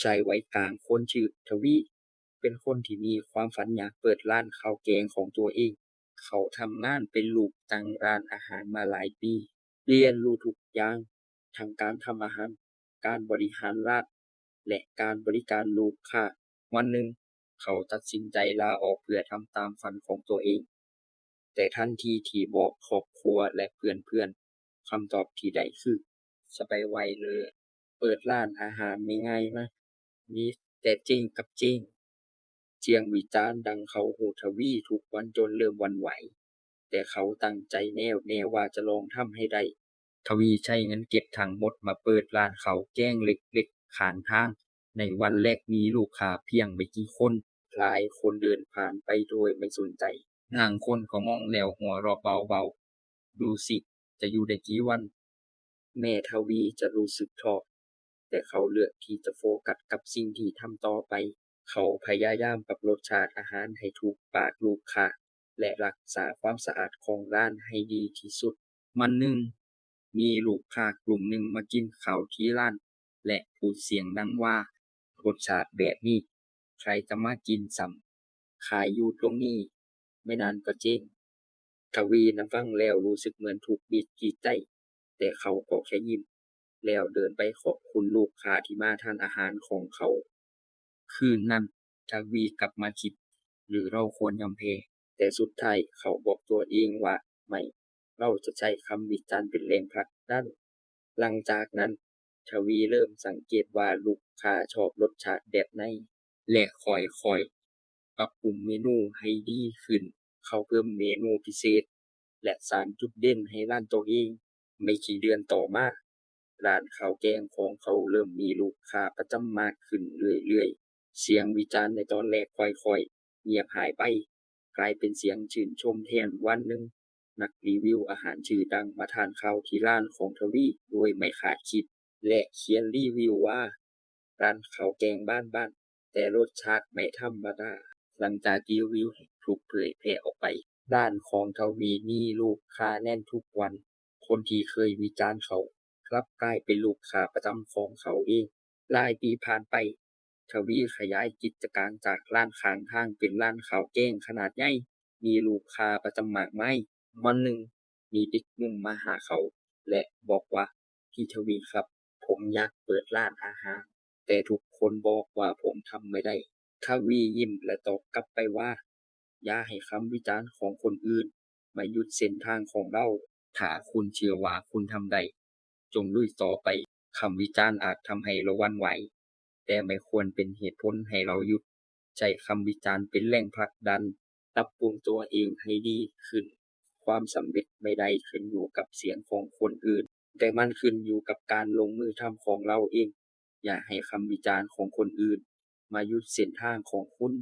ชายวัยกลางคนชื่อทวีเป็นคนที่มีความฝันอยากเปิดร้านข้าวแกงของตัวเองเขาทำงานเป็นลูกจ้างร้านอาหารมาหลายปีเรียนรู้ทุกอย่างทั้งการทำอาหารการบริหารร้านและการบริการลูกค้าวันหนึ่งเขาตัดสินใจลาออกเพื่อทำตามฝันของตัวเองแต่ทันทีที่บอกครอบครัวและเพื่อนๆคำตอบที่ได้คือจะไปไวเลยเปิดร้านอาหารไม่ง่ายนะมีแต่เจ๊งกับเจ๊งเสียงวิจารณ์ดังเขาหูทวีทุกวันจนเริ่มหวั่นไหวแต่เขาตั้งใจแน่วแน่ว่าจะลองทำให้ได้ทวีใช้เงินเก็บทั้งหมดมาเปิดร้านข้าวแกงเล็กๆข้างทางในวันแรกมีลูกค้าเพียงไม่กี่คนหลายคนเดินผ่านไปโดยไม่สนใจบางคนก็มองแล้วหัวเราะเบาๆดูสิจะอยู่ได้กี่วันแม่ทวีจะรู้สึกท้อแต่เขาเลือกที่จะโฟกัสกับสิ่งที่ทำต่อไปเขาพยายามปรับรสชาติอาหารให้ถูกปากลูกค้าและรักษาความสะอาดของร้านให้ดีที่สุดวันหนึ่งมีลูกค้ากลุ่มหนึ่งมากินข้าวที่ร้านและพูดเสียงดังว่ารสชาติแบบนี้ใครจะมากินซ้ำขายอยู่ตรงนี้ไม่นานก็เจ๊งทวีนะฟังแล้วรู้สึกเหมือนถูกบีบจิตใจแต่เขาก็แค่ยิ้มแล้วเดินไปขอบคุณลูกค้าที่มาทานอาหารของเขาคืนนั้นทวีกลับมาคิดหรือเราควรยอมแพ้แต่สุดท้ายเขาบอกตัวเองว่าไม่เราจะใช้คำวิจารณ์เป็นแรงผลักดันหลังจากนั้นทวีเริ่มสังเกตว่าลูกค้าชอบรสชาติแบบไหนและค่อยๆปรับปรุงเมนูให้ดีขึ้นเขาเพิ่มเมนูพิเศษและสร้างจุดเด่นให้ร้านตัวเองไม่กี่เดือนต่อมาร้านข้าวแกงของเขาเริ่มมีลูกค้าประจำมากขึ้นเรื่อยๆเสียงวิจารณ์ในตอนแรกค่อยๆเงียบหายไปกลายเป็นเสียงชื่นชมแทนวันหนึ่งนักรีวิวอาหารชื่อดังมาทานข้าวที่ร้านของทวีโดยไม่คาดคิดและเขียนรีวิวว่าร้านข้าวแกงบ้านๆแต่รสชาติไม่ธรรมดาหลังจากรีวิวถูกเผยแพร่ออกไปร้านของทวีมีลูกค้าแน่นทุกวันคนที่เคยวิจารณ์เขากลับกลายเป็นลูกค้าประจำของเขาเองหลายปีผ่านไปทวีขยายกิจการจากร้านข้างทางเป็นร้านข้าวแกงขนาดใหญ่มีลูกค้าประจำมากมายวันหนึ่งมีเด็กหนุ่มมาหาเขาและบอกว่าพี่ทวีครับผมอยากเปิดร้านอาหารแต่ทุกคนบอกว่าผมทำไม่ได้ทวียิ้มและตอบกลับไปว่าอย่าให้คำวิจารณ์ของคนอื่นมาหยุดเส้นทางของเราถ้าคุณเชื่อว่าคุณทำได้จงลุยต่อไปคำวิจารณ์อาจทำให้เราหวั่นไหวแต่ไม่ควรเป็นเหตุผลให้เราหยุดใช้คำวิจารณ์เป็นแรงผลักดันปรับปรุงตัวเองให้ดีขึ้นความสำเร็จไม่ได้ขึ้นอยู่กับเสียงของคนอื่นแต่มันขึ้นอยู่กับการลงมือทำของเราเองอย่าให้คำวิจารณ์ของคนอื่นมาหยุดเส้นทางของคุณ